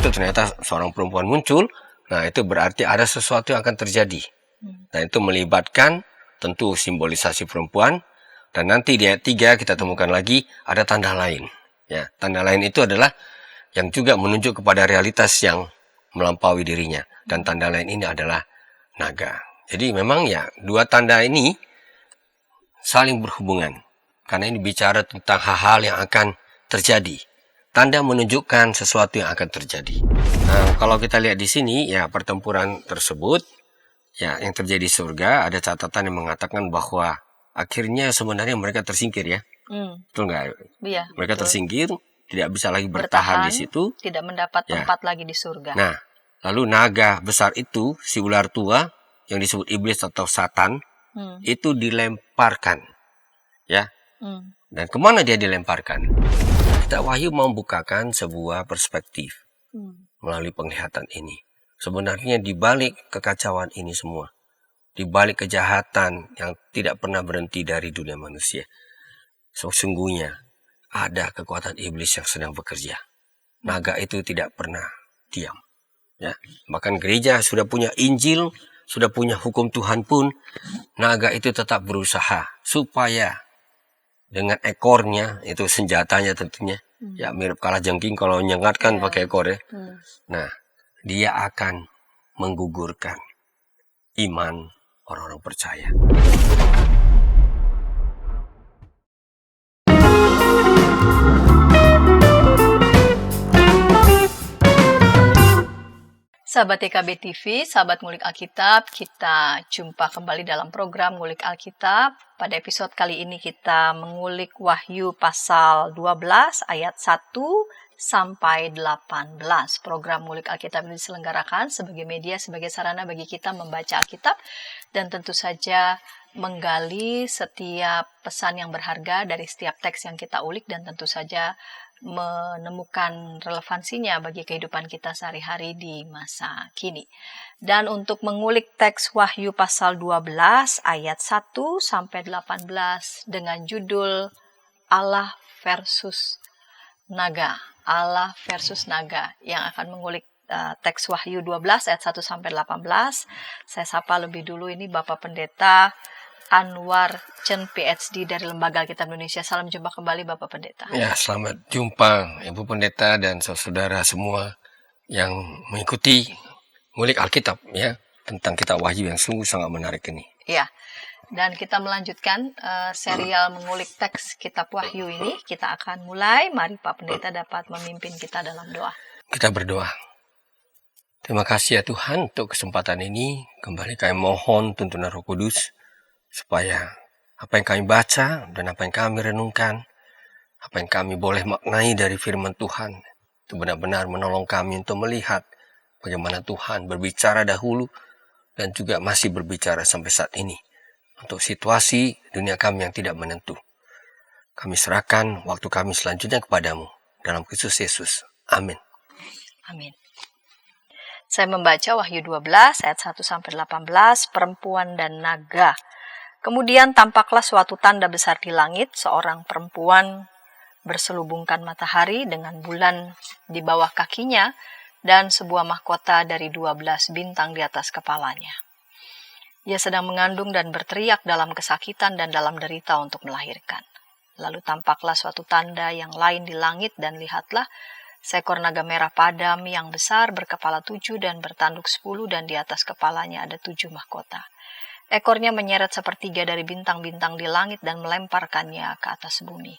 itu ternyata seorang perempuan muncul, nah itu berarti ada sesuatu yang akan terjadi. Nah itu melibatkan tentu simbolisasi perempuan, dan nanti di ayat 3 kita temukan lagi ada tanda lain. Ya, tanda lain itu adalah yang juga menunjuk kepada realitas yang melampaui dirinya, dan tanda lain ini adalah naga. Jadi memang ya dua tanda ini saling berhubungan, karena ini bicara tentang hal-hal yang akan terjadi. Tanda menunjukkan sesuatu yang akan terjadi. Nah, kalau kita lihat di sini, ya pertempuran tersebut, ya yang terjadi di surga, ada catatan yang mengatakan bahwa akhirnya sebenarnya mereka tersingkir ya. Betul nggak? Iya, mereka betul. tersingkir, tidak bisa lagi bertahan di situ. Tidak mendapat tempat lagi di surga. Nah, lalu naga besar itu, si ular tua, yang disebut iblis atau satan, itu dilemparkan. Ya. Dan kemana dia dilemparkan? Kitab Wahyu membukakan sebuah perspektif melalui penglihatan ini. Sebenarnya di balik kekacauan ini semua, di balik kejahatan yang tidak pernah berhenti dari dunia manusia, sesungguhnya ada kekuatan iblis yang sedang bekerja. Naga itu tidak pernah diam. Ya, bahkan gereja sudah punya Injil, sudah punya hukum Tuhan pun, naga itu tetap berusaha supaya dengan ekornya, itu senjatanya tentunya, ya mirip kalajengking kalau nyengat kan pakai ekor ya. Nah, dia akan menggugurkan iman orang-orang percaya. Sahabat TKB TV, sahabat Ngulik Alkitab, kita jumpa kembali dalam program Ngulik Alkitab. Pada episode kali ini kita mengulik Wahyu pasal 12 ayat 1 sampai 18. Program Ngulik Alkitab ini diselenggarakan sebagai media, sebagai sarana bagi kita membaca Alkitab dan tentu saja menggali setiap pesan yang berharga dari setiap teks yang kita ulik, dan tentu saja menemukan relevansinya bagi kehidupan kita sehari-hari di masa kini. Dan untuk mengulik teks Wahyu pasal 12 ayat 1 sampai 18 dengan judul Allah versus naga. Allah versus naga, yang akan mengulik teks Wahyu 12 ayat 1 sampai 18. Saya sapa lebih dulu ini Bapak Pendeta Anwar Chen PhD dari Lembaga Alkitab Indonesia. Salam jumpa kembali Bapak Pendeta. Ya, selamat jumpa Ibu Pendeta dan saudara semua yang mengikuti ngulik Alkitab ya, tentang kitab Wahyu yang sungguh sangat menarik ini. Ya, dan kita melanjutkan serial mengulik teks kitab Wahyu ini. Kita akan mulai. Mari Pak Pendeta dapat memimpin kita dalam doa. Kita berdoa. Terima kasih ya Tuhan untuk kesempatan ini. Kembali kami mohon tuntunan Roh Kudus, supaya apa yang kami baca dan apa yang kami renungkan, apa yang kami boleh maknai dari firman Tuhan, itu benar-benar menolong kami untuk melihat bagaimana Tuhan berbicara dahulu dan juga masih berbicara sampai saat ini untuk situasi dunia kami yang tidak menentu. Kami serahkan waktu kami selanjutnya kepadamu dalam Kristus Yesus. Amin. Amin. Saya membaca Wahyu 12 ayat 1 sampai 18, perempuan dan naga. Kemudian tampaklah suatu tanda besar di langit, seorang perempuan berselubungkan matahari dengan bulan di bawah kakinya dan sebuah mahkota dari 12 bintang di atas kepalanya. Ia sedang mengandung dan berteriak dalam kesakitan dan dalam derita untuk melahirkan. Lalu tampaklah suatu tanda yang lain di langit, dan lihatlah seekor naga merah padam yang besar berkepala 7 dan bertanduk 10, dan di atas kepalanya ada 7 mahkota. Ekornya menyeret sepertiga dari bintang-bintang di langit dan melemparkannya ke atas bumi.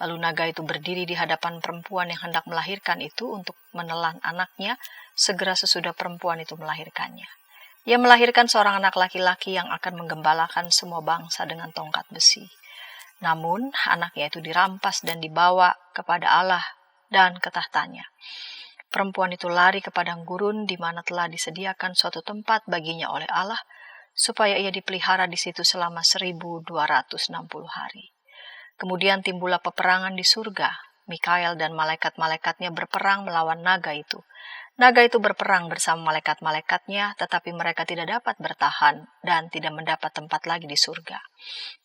Lalu naga itu berdiri di hadapan perempuan yang hendak melahirkan itu untuk menelan anaknya segera sesudah perempuan itu melahirkannya. Ia melahirkan seorang anak laki-laki yang akan menggembalakan semua bangsa dengan tongkat besi. Namun anaknya itu dirampas dan dibawa kepada Allah dan ke tahtanya. Perempuan itu lari ke padang gurun di mana telah disediakan suatu tempat baginya oleh Allah, supaya ia dipelihara di situ selama 1260 hari. Kemudian timbullah peperangan di surga. Mikael dan malaikat-malaikatnya berperang melawan naga itu. Naga itu berperang bersama malaikat-malaikatnya, tetapi mereka tidak dapat bertahan dan tidak mendapat tempat lagi di surga.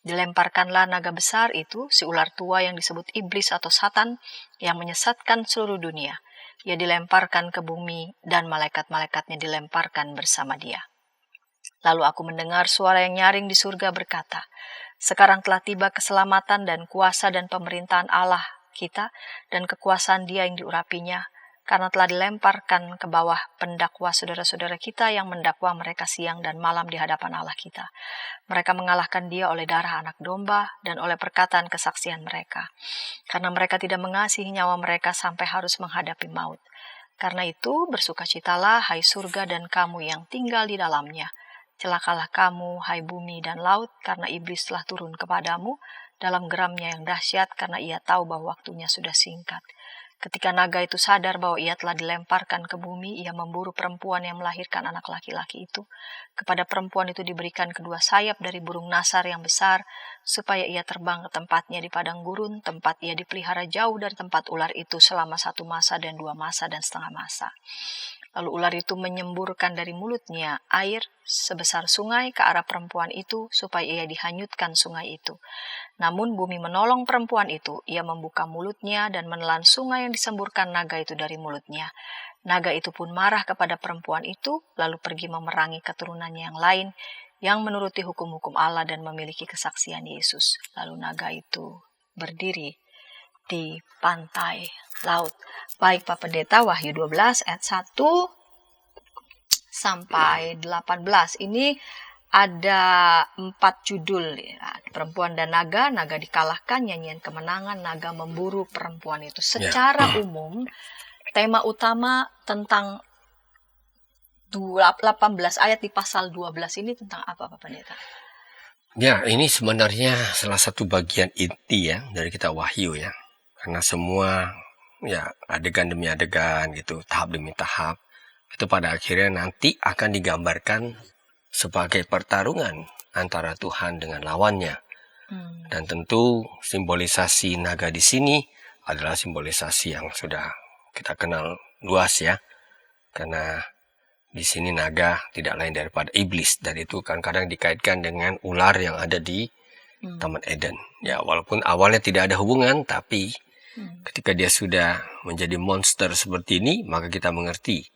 Dilemparkanlah naga besar itu, si ular tua yang disebut iblis atau satan, yang menyesatkan seluruh dunia. ia dilemparkan ke bumi dan malaikat-malaikatnya dilemparkan bersama dia. Lalu aku mendengar suara yang nyaring di surga berkata, sekarang telah tiba keselamatan dan kuasa dan pemerintahan Allah kita dan kekuasaan Dia yang diurapinya, karena telah dilemparkan ke bawah pendakwa saudara-saudara kita yang mendakwa mereka siang dan malam di hadapan Allah kita. Mereka mengalahkan Dia oleh darah anak domba dan oleh perkataan kesaksian mereka, karena mereka tidak mengasihi nyawa mereka sampai harus menghadapi maut. Karena itu bersukacitalah, hai surga dan kamu yang tinggal di dalamnya. Celakalah kamu, hai bumi dan laut, karena iblis telah turun kepadamu dalam geramnya yang dahsyat, karena ia tahu bahwa waktunya sudah singkat. Ketika naga itu sadar bahwa ia telah dilemparkan ke bumi, ia memburu perempuan yang melahirkan anak laki-laki itu. Kepada perempuan itu diberikan kedua sayap dari burung nasar yang besar, supaya ia terbang ke tempatnya di padang gurun, tempat ia dipelihara jauh dari tempat ular itu selama 1 masa dan 2 masa dan setengah masa. Lalu ular itu menyemburkan dari mulutnya air sebesar sungai ke arah perempuan itu, supaya ia dihanyutkan sungai itu. Namun bumi menolong perempuan itu, ia membuka mulutnya dan menelan sungai yang disemburkan naga itu dari mulutnya. Naga itu pun marah kepada perempuan itu, lalu pergi memerangi keturunannya yang lain, yang menuruti hukum-hukum Allah dan memiliki kesaksian Yesus. Lalu naga itu berdiri di pantai laut. Baik Pak Pendeta, Wahyu 12 ayat 1 sampai 18. Ini ada 4 judul ya. Perempuan dan naga, naga dikalahkan, nyanyian kemenangan, naga memburu perempuan itu. Secara umum, tema utama tentang 18 ayat di pasal 12 ini tentang apa Pak Pendeta? Ya, ini sebenarnya salah satu bagian inti ya dari kitab Wahyu ya. Karena semua ya adegan demi adegan gitu, tahap demi tahap, itu pada akhirnya nanti akan digambarkan sebagai pertarungan antara Tuhan dengan lawannya. Dan tentu simbolisasi naga di sini adalah simbolisasi yang sudah kita kenal luas ya. Karena di sini naga tidak lain daripada iblis, dan itu kadang-kadang dikaitkan dengan ular yang ada di Taman Eden. Ya, walaupun awalnya tidak ada hubungan, tapi ketika dia sudah menjadi monster seperti ini, maka kita mengerti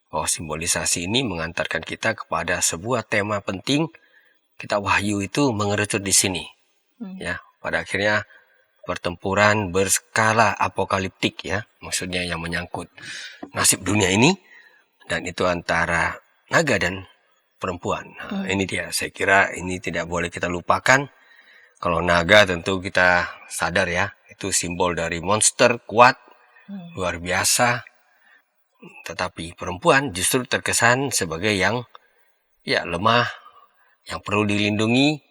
bahwa simbolisasi ini mengantarkan kita kepada sebuah tema penting. Kitab Wahyu itu mengerucut di sini. Ya, pada akhirnya pertempuran berskala apokaliptik ya, maksudnya yang menyangkut nasib dunia ini, dan itu antara naga dan perempuan. Nah, ini dia, saya kira ini tidak boleh kita lupakan. Kalau naga tentu kita sadar ya, itu simbol dari monster kuat, luar biasa. Tetapi perempuan justru terkesan sebagai yang ya lemah, yang perlu dilindungi.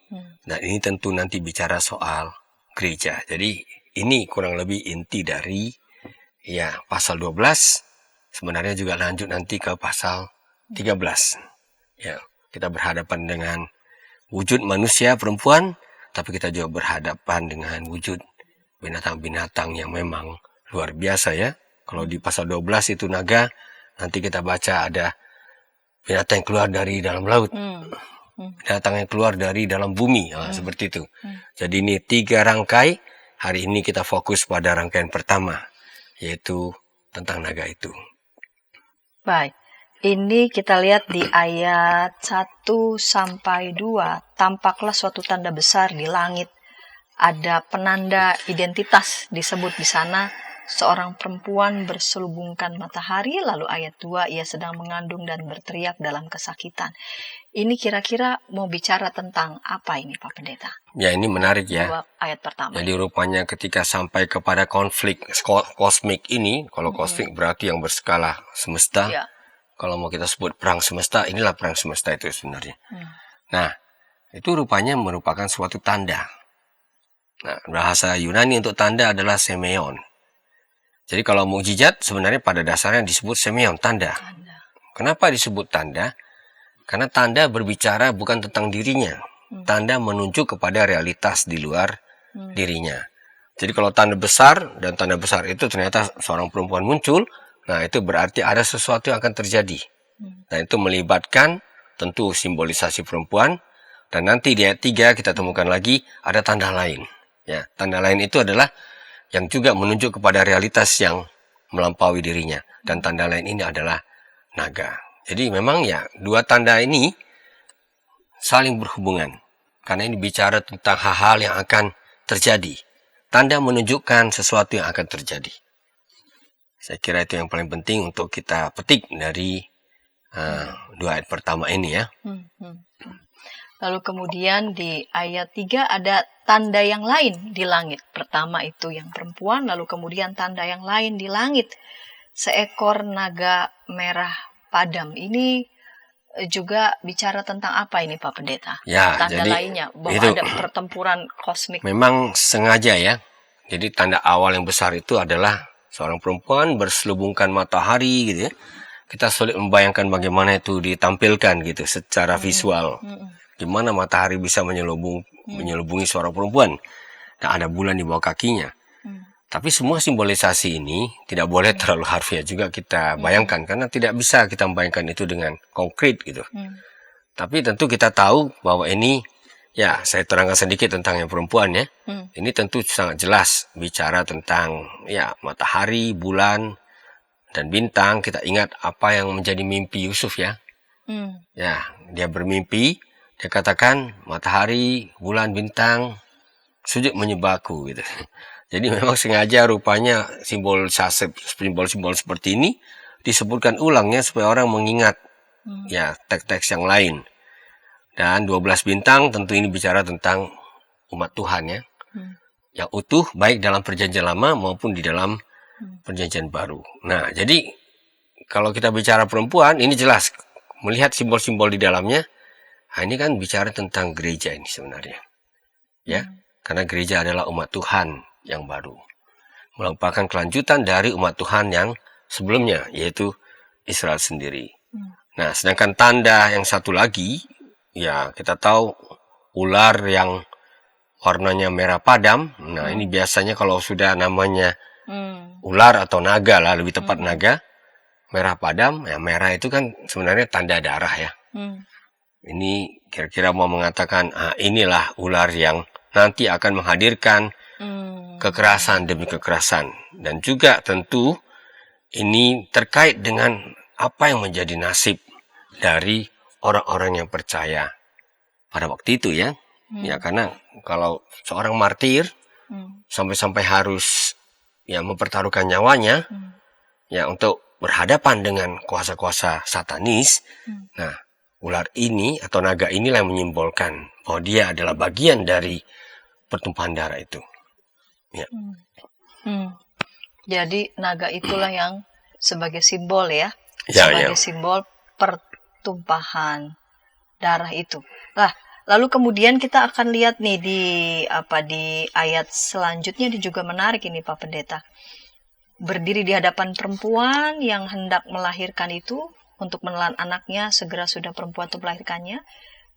Dan ini tentu nanti bicara soal gereja. Jadi ini kurang lebih inti dari ya pasal 12. Sebenarnya juga lanjut nanti ke pasal 13. Ya, kita berhadapan dengan wujud manusia perempuan, tapi kita juga berhadapan dengan wujud binatang-binatang yang memang luar biasa ya. Kalau di pasal 12 itu naga, nanti kita baca ada binatang yang keluar dari dalam laut, binatang yang keluar dari dalam bumi, seperti itu. Jadi ini 3 rangkai. Hari ini kita fokus pada rangkaian pertama, yaitu tentang naga itu. Baik, ini kita lihat di ayat 1 sampai 2, tampaklah suatu tanda besar di langit. Ada penanda identitas disebut di sana, seorang perempuan berselubungkan matahari. Lalu ayat 2, ia sedang mengandung dan berteriak dalam kesakitan. Ini kira-kira mau bicara tentang apa ini Pak Pendeta? Ya, ini menarik ya. 2 ayat pertama. Jadi rupanya ketika sampai kepada konflik kosmik ini, kalau kosmik berarti yang berskala semesta. Ya. Kalau mau kita sebut perang semesta, inilah perang semesta itu sebenarnya. Nah, itu rupanya merupakan suatu tanda. Nah, bahasa Yunani untuk tanda adalah semeon. Jadi kalau mukjizat sebenarnya pada dasarnya disebut semeon, tanda. Kenapa disebut tanda? Karena tanda berbicara bukan tentang dirinya. Tanda menunjuk kepada realitas di luar dirinya. Jadi kalau tanda besar, dan tanda besar itu ternyata seorang perempuan muncul, nah itu berarti ada sesuatu yang akan terjadi. Dan itu melibatkan tentu simbolisasi perempuan. Dan nanti di ayat 3 kita temukan lagi ada tanda lain. Ya, tanda lain itu adalah yang juga menunjuk kepada realitas yang melampaui dirinya. Dan tanda lain ini adalah naga. Jadi memang ya dua tanda ini saling berhubungan. Karena ini bicara tentang hal-hal yang akan terjadi. Tanda menunjukkan sesuatu yang akan terjadi. Saya kira itu yang paling penting untuk kita petik dari dua ayat pertama ini ya. Lalu kemudian di ayat 3 ada tanda yang lain di langit. Pertama itu yang perempuan, lalu kemudian tanda yang lain di langit. Seekor naga merah padam. Ini juga bicara tentang apa ini Pak Pendeta? Ya, tanda jadi lainnya bahwa itu ada pertempuran kosmik. memang sengaja ya. Jadi tanda awal yang besar itu adalah seorang perempuan berselubungkan matahari gitu ya. Kita sulit membayangkan bagaimana itu ditampilkan gitu secara visual. Gimana matahari bisa menyelubungi seorang perempuan. Dan ada bulan di bawah kakinya. Tapi semua simbolisasi ini tidak boleh terlalu harfiah juga kita bayangkan. Karena tidak bisa kita membayangkan itu dengan konkret gitu. Tapi tentu kita tahu bahwa ini, ya saya terangkan sedikit tentang yang perempuan ya. Ini tentu sangat jelas bicara tentang ya matahari, bulan, dan bintang. Kita ingat apa yang menjadi mimpi Yusuf ya. Ya, dia bermimpi. Dia katakan matahari, bulan, bintang sujud menyembahku gitu. Jadi memang sengaja rupanya simbol-simbol seperti ini disebutkan ulangnya supaya orang mengingat ya teks-teks yang lain. Dan 12 bintang tentu ini bicara tentang umat Tuhan ya. Yang utuh baik dalam perjanjian lama maupun di dalam perjanjian baru. Nah, jadi kalau kita bicara perempuan ini jelas melihat simbol-simbol di dalamnya. Nah, ini kan bicara tentang gereja ini sebenarnya. Ya, karena gereja adalah umat Tuhan yang baru. Merupakan kelanjutan dari umat Tuhan yang sebelumnya, yaitu Israel sendiri. Nah, sedangkan tanda yang satu lagi, ya kita tahu ular yang warnanya merah padam. Nah, ini biasanya kalau sudah namanya ular atau naga lah, lebih tepat naga, merah padam, ya merah itu kan sebenarnya tanda darah ya. Ini kira-kira mau mengatakan, inilah ular yang nanti akan menghadirkan kekerasan demi kekerasan. Dan juga tentu ini terkait dengan apa yang menjadi nasib dari orang-orang yang percaya pada waktu itu ya. Ya karena kalau seorang martir sampai-sampai harus ya mempertaruhkan nyawanya ya untuk berhadapan dengan kuasa-kuasa satanis. Nah, ular ini atau naga inilah yang menyimbolkan bahwa dia adalah bagian dari pertumpahan darah itu. Ya. Jadi naga itulah yang sebagai simbol ya, ya. sebagai simbol pertumpahan darah itu. Nah, lalu kemudian kita akan lihat nih di ayat selanjutnya ini juga menarik ini Pak Pendeta. Berdiri di hadapan perempuan yang hendak melahirkan itu. Untuk menelan anaknya, segera sudah perempuan itu melahirkannya.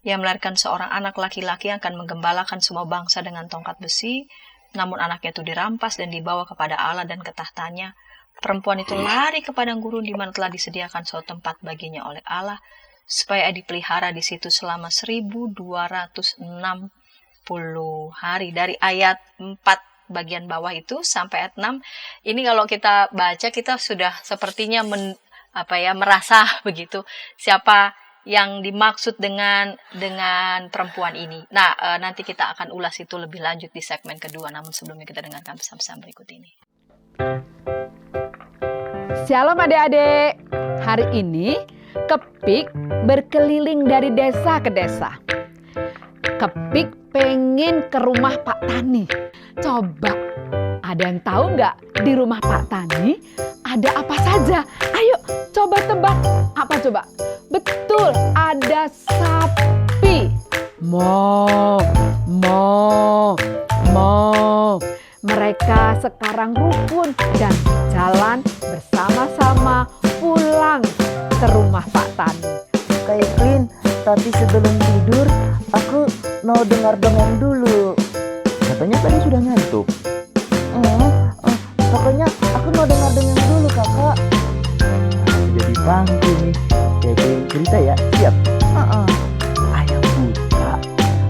Ia melahirkan seorang anak laki-laki yang akan menggembalakan semua bangsa dengan tongkat besi. Namun anaknya itu dirampas dan dibawa kepada Allah dan ke tahtanya. Perempuan itu lari ke padang gurun di mana telah disediakan suatu tempat baginya oleh Allah, supaya dipelihara di situ selama 1260 hari. Dari ayat 4 bagian bawah itu sampai ayat 6. Ini kalau kita baca kita sudah sepertinya merasa begitu siapa yang dimaksud dengan perempuan ini. Nah, nanti kita akan ulas itu lebih lanjut di segmen kedua. Namun sebelumnya kita dengarkan pesan-pesan berikut ini. Shalom adik-adik. Hari ini Kepik berkeliling dari desa ke desa. Kepik pengen ke rumah Pak Tani. Coba, ada yang tahu nggak di rumah Pak Tani ada apa saja? Ayo coba tebak. Apa coba? Betul, ada sapi. Mo. Mereka sekarang rukun dan jalan bersama-sama pulang ke rumah Pak Tani. Kak Evelyn, tapi sebelum tidur aku mau dengar dongeng dulu. Katanya tadi sudah ngantuk. Pokoknya aku mau dengar dongeng dulu kakak. Jadi panggung nih. Kayak cerita ya, siap? Ayam buta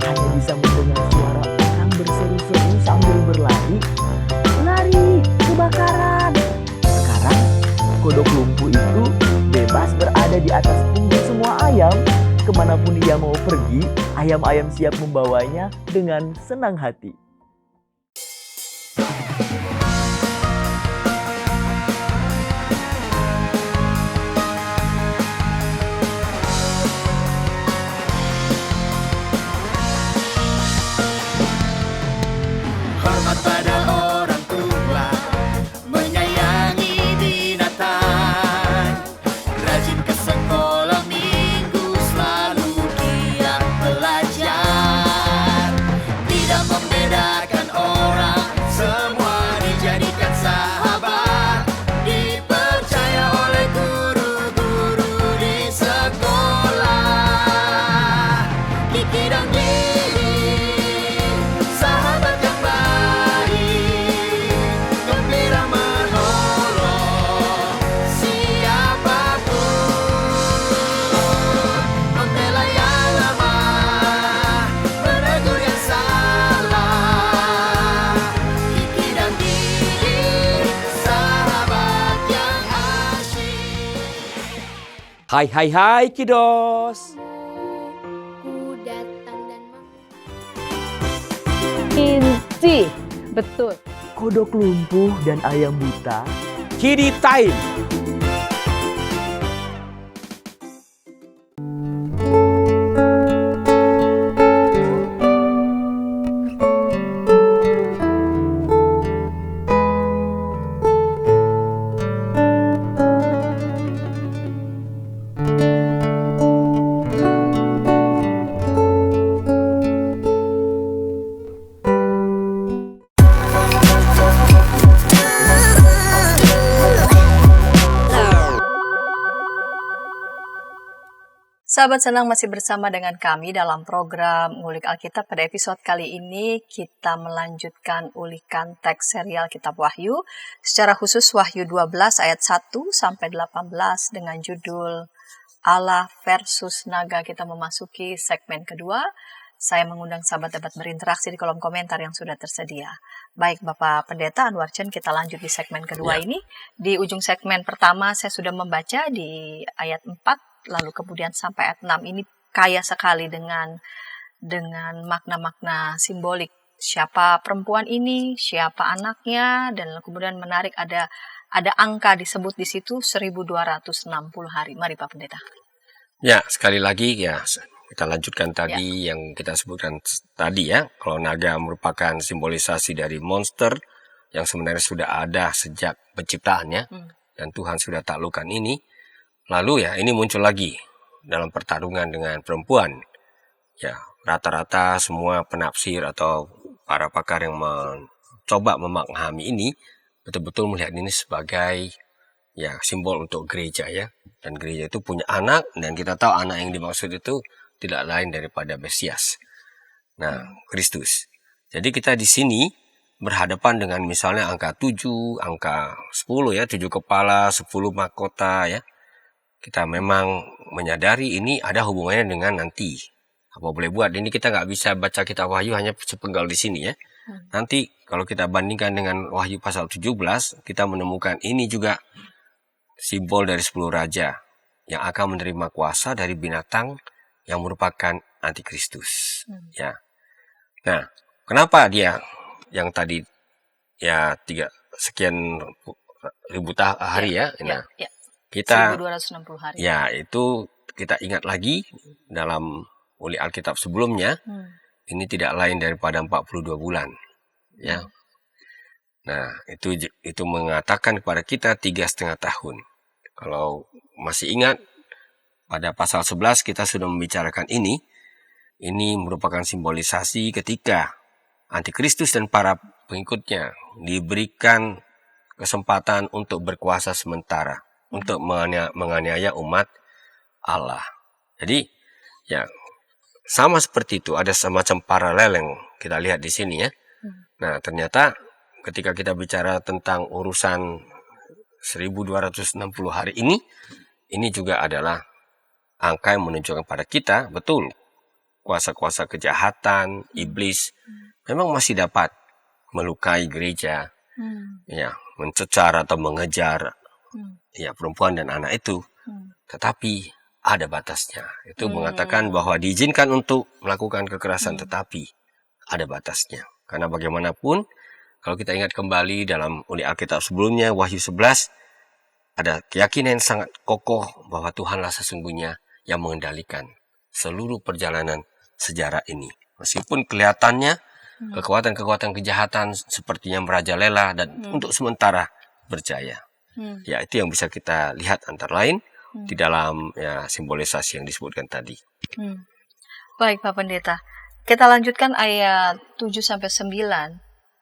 hanya bisa mendengar suara orang berseru-seru sambil berlari. Lari kebakaran. Sekarang kodok lumpuh itu bebas berada di atas punggung semua ayam. Kemanapun ia mau pergi, ayam-ayam siap membawanya dengan senang hati. Hormat pada orang tua, menyayangi binatang, rajin ke sekolah minggu, selalu giat belajar, tidak membedakan orang, semua dijadikan sahabat, dipercaya oleh guru-guru di sekolah. Kiki dan Gigi, sahabat yang baik, gembira menolong siapapun, membela yang lemah, menegur yang salah. Kiki dan Gigi, sahabat yang asyik. Hai Kidos. Ku datang dan Inci, betul. Kodok lumpuh dan ayam buta Kidi Time. Sahabat Senang masih bersama dengan kami dalam program Ngulik Alkitab. Pada episode kali ini kita melanjutkan ulikan teks serial Kitab Wahyu, secara khusus Wahyu 12 ayat 1 sampai 18 dengan judul Allah versus Naga. Kita memasuki segmen kedua. Saya mengundang sahabat dapat berinteraksi di kolom komentar yang sudah tersedia. Baik Bapak Pendeta Anwar Chen, kita lanjut di segmen kedua ini. Di ujung segmen pertama saya sudah membaca di ayat 4, lalu kemudian sampai ayat 6. Ini kaya sekali dengan makna-makna simbolik. Siapa perempuan ini, siapa anaknya, dan kemudian menarik ada angka disebut di situ 1260 hari. Mari Pak Pendeta. Ya, sekali lagi ya kita lanjutkan tadi yang kita sebutkan tadi ya. Kalau naga merupakan simbolisasi dari monster yang sebenarnya sudah ada sejak penciptaannya dan Tuhan sudah taklukkan ini. Lalu ya ini muncul lagi dalam pertarungan dengan perempuan. Ya, rata-rata semua penafsir atau para pakar yang mencoba memahami ini betul-betul melihat ini sebagai ya simbol untuk gereja ya. Dan gereja itu punya anak, dan kita tahu anak yang dimaksud itu tidak lain daripada Mesias. Nah, Kristus. Jadi kita di sini berhadapan dengan misalnya angka 7, angka 10 ya, 7 kepala, 10 mahkota ya. Kita memang menyadari ini ada hubungannya dengan nanti. Apa boleh buat, ini kita nggak bisa baca kitab Wahyu hanya sepenggal di sini ya. Nanti kalau kita bandingkan dengan Wahyu pasal 17, kita menemukan ini juga simbol dari 10 raja yang akan menerima kuasa dari binatang yang merupakan antikristus. Ya. Nah, kenapa dia yang tadi ya 3 sekian ribu hari ya? Nah, kita 1260 hari. Ya, itu kita ingat lagi dalam ulik Alkitab sebelumnya, ini tidak lain daripada 42 bulan. Ya. Nah, itu mengatakan kepada kita 3,5 tahun. Kalau masih ingat, pada pasal 11 kita sudah membicarakan ini. Ini merupakan simbolisasi ketika antikristus dan para pengikutnya diberikan kesempatan untuk berkuasa sementara, untuk menganiaya umat Allah. Jadi, ya sama seperti itu, ada semacam paralel yang kita lihat di sini ya. Nah, ternyata ketika kita bicara tentang urusan 1260 hari ini juga adalah angka yang menunjukkan pada kita, betul, kuasa-kuasa kejahatan, iblis, memang masih dapat melukai gereja, ya, mencecar atau mengejar ya perempuan dan anak itu. Tetapi ada batasnya. Itu mengatakan bahwa diizinkan untuk melakukan kekerasan, tetapi ada batasnya. Karena bagaimanapun, kalau kita ingat kembali dalam unik Alkitab sebelumnya, Wahyu 11, ada keyakinan yang sangat kokoh bahwa Tuhanlah sesungguhnya yang mengendalikan seluruh perjalanan sejarah ini. Meskipun kelihatannya kekuatan-kekuatan kejahatan sepertinya merajalela dan untuk sementara berjaya. Ya, itu yang bisa kita lihat antara lain di dalam ya, simbolisasi yang disebutkan tadi. Baik Pak Pendeta, kita lanjutkan ayat 7-9.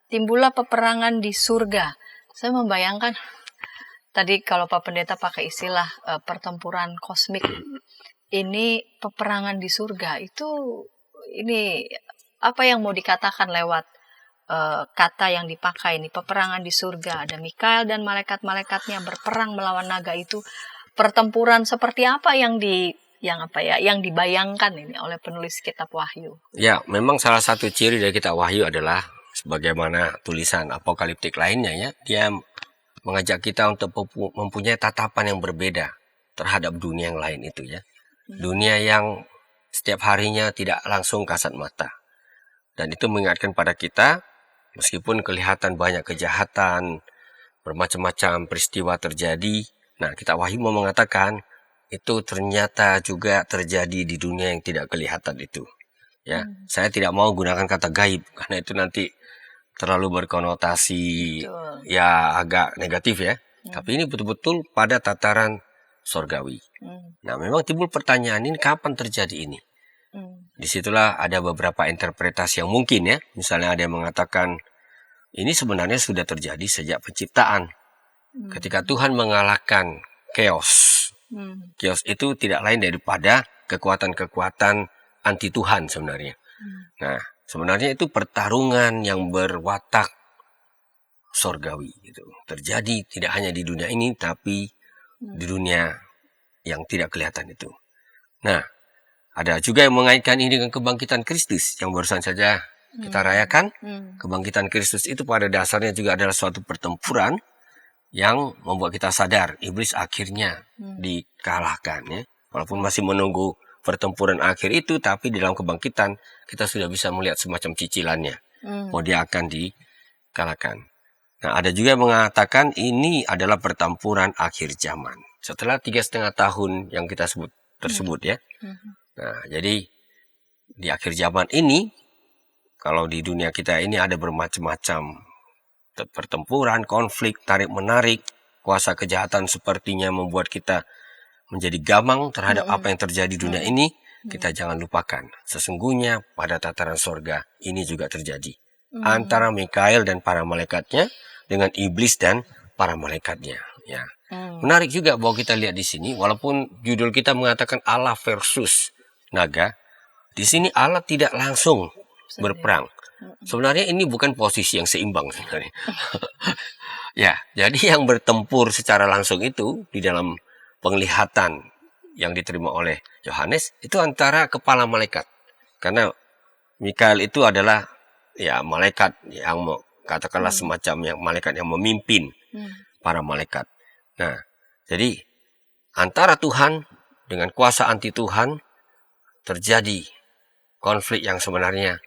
Timbullah peperangan di surga. Saya membayangkan tadi kalau Pak Pendeta pakai istilah pertempuran kosmik, ini peperangan di surga. Ini apa yang mau dikatakan lewat kata yang dipakai ini, peperangan di surga. Ada Mikael dan malaikat-malaikatnya berperang melawan naga itu. Pertempuran seperti apa yang dibayangkan ini oleh penulis kitab Wahyu? Ya, memang salah satu ciri dari kitab Wahyu adalah sebagaimana tulisan apokaliptik lainnya ya, dia mengajak kita untuk mempunyai tatapan yang berbeda terhadap dunia yang lain itu ya. Dunia yang setiap harinya tidak langsung kasat mata. Dan itu mengingatkan pada kita, meskipun kelihatan banyak kejahatan, bermacam-macam peristiwa terjadi, nah kitab Wahyu mau mengatakan, itu ternyata juga terjadi di dunia yang tidak kelihatan itu. Ya, saya tidak mau gunakan kata gaib, karena itu nanti terlalu berkonotasi ya agak negatif ya. Tapi ini betul-betul pada tataran sorgawi. Nah, memang timbul pertanyaan, ini kapan terjadi ini? Disitulah ada beberapa interpretasi yang mungkin ya. Misalnya ada yang mengatakan ini sebenarnya sudah terjadi sejak penciptaan. Ketika Tuhan mengalahkan chaos. Chaos itu tidak lain daripada kekuatan-kekuatan anti Tuhan sebenarnya. Nah, sebenarnya itu pertarungan yang berwatak sorgawi gitu. Terjadi tidak hanya di dunia ini tapi di dunia yang tidak kelihatan itu. Nah, ada juga yang mengaitkan ini dengan kebangkitan Kristus yang barusan saja kita rayakan. Kebangkitan Kristus itu pada dasarnya juga adalah suatu pertempuran yang membuat kita sadar iblis akhirnya dikalahkan ya. Walaupun masih menunggu pertempuran akhir itu, tapi di dalam kebangkitan kita sudah bisa melihat semacam cicilannya. Bahwa dia akan dikalahkan. Nah, ada juga yang mengatakan ini adalah pertempuran akhir zaman. Setelah 3,5 tahun yang kita sebut tersebut ya. Nah, jadi di akhir zaman ini, kalau di dunia kita ini ada bermacam-macam pertempuran, konflik, tarik-menarik, kuasa kejahatan sepertinya membuat kita menjadi gamang terhadap apa yang terjadi di dunia ini, kita jangan lupakan. Sesungguhnya pada tataran sorga ini juga terjadi. Antara Mikael dan para malaikatnya dengan iblis dan para malaikatnya. Ya. Menarik juga bahwa kita lihat di sini, walaupun judul kita mengatakan Allah versus naga, di sini Allah tidak langsung berperang. Sebenarnya ini bukan posisi yang seimbang sebenarnya. Ya, jadi yang bertempur secara langsung itu di dalam penglihatan yang diterima oleh Yohanes itu antara kepala malaikat. Karena Mikael itu adalah ya malaikat yang katakanlah semacam yang malaikat yang memimpin para malaikat. Nah, jadi antara Tuhan dengan kuasa anti Tuhan terjadi konflik yang sebenarnya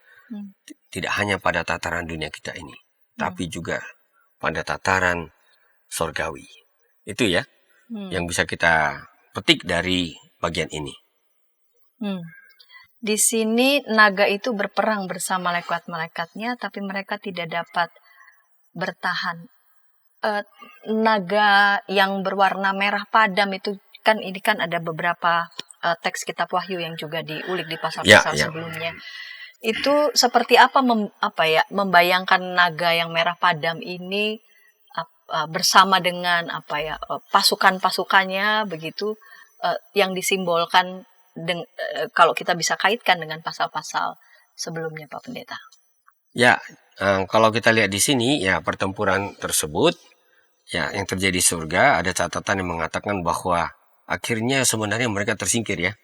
tidak hanya pada tataran dunia kita ini, tapi juga pada tataran sorgawi. Itu ya, yang bisa kita petik dari bagian ini. Di sini naga itu berperang bersama malaikat-malaikatnya, tapi mereka tidak dapat bertahan. Naga yang berwarna merah padam itu kan, ini kan ada beberapa teks kitab Wahyu yang juga diulik di pasal-pasal sebelumnya. Itu seperti apa membayangkan naga yang merah padam ini bersama dengan pasukan-pasukannya begitu yang disimbolkan kalau kita bisa kaitkan dengan pasal-pasal sebelumnya, Pak Pendeta. Ya, kalau kita lihat di sini ya pertempuran tersebut ya yang terjadi di surga, ada catatan yang mengatakan bahwa akhirnya sebenarnya mereka tersingkir ya.